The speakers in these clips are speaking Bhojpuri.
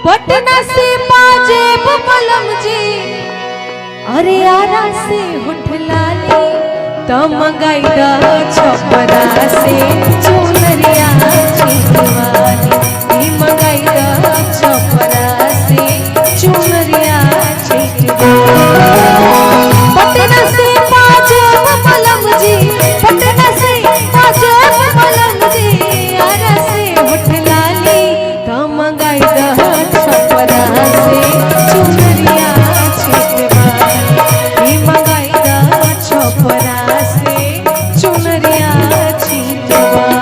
पटना से पाजेब मलम जी, अरे आरा से होठलाली तो मंगाई दा छपरा से चुनरिया छिटवाली, मंगाई दा छपरा से चुनरिया छिटवाली। पटना से पाजेब मलम जी, पटना से पाजेब मलम जी, आरा से होठलाली तो मंगाई दा छपरा से चुनरिया छिटवाली, मंगाई दा छपरा से चुनरिया छिटवाली।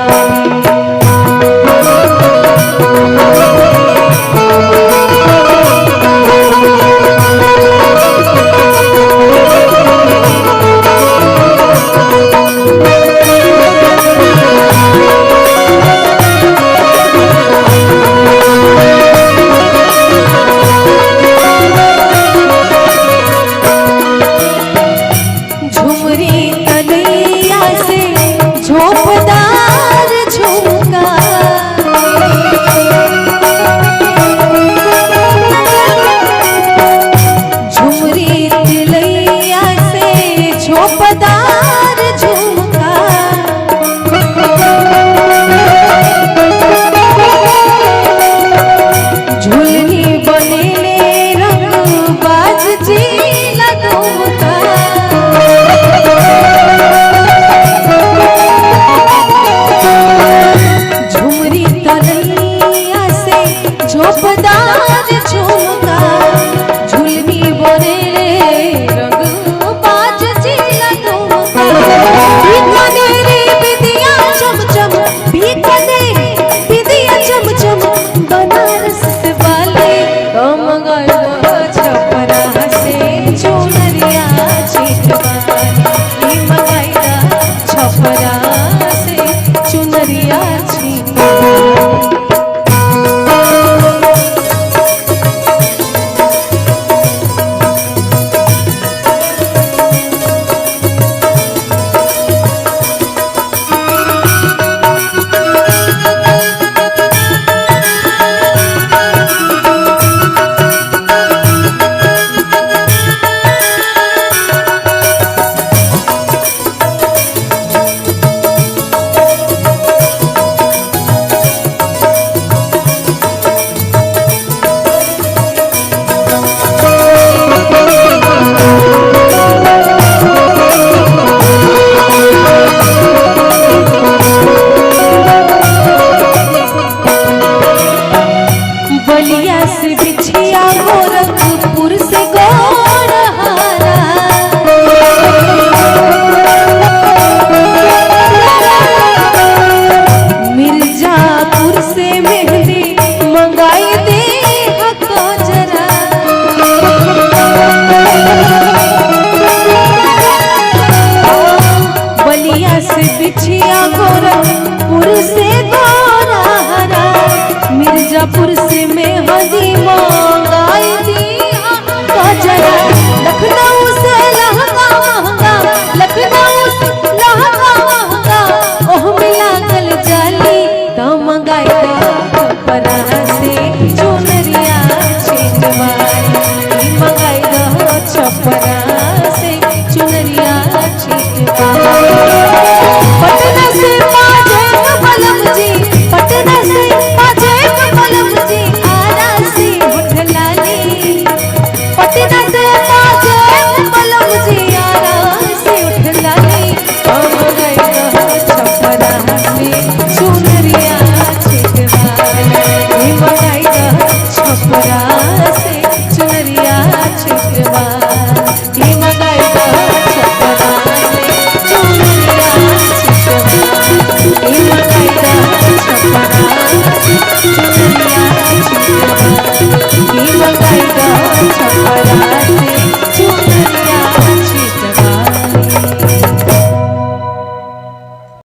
बलिया से बिछिया गोरखपुर से गोरा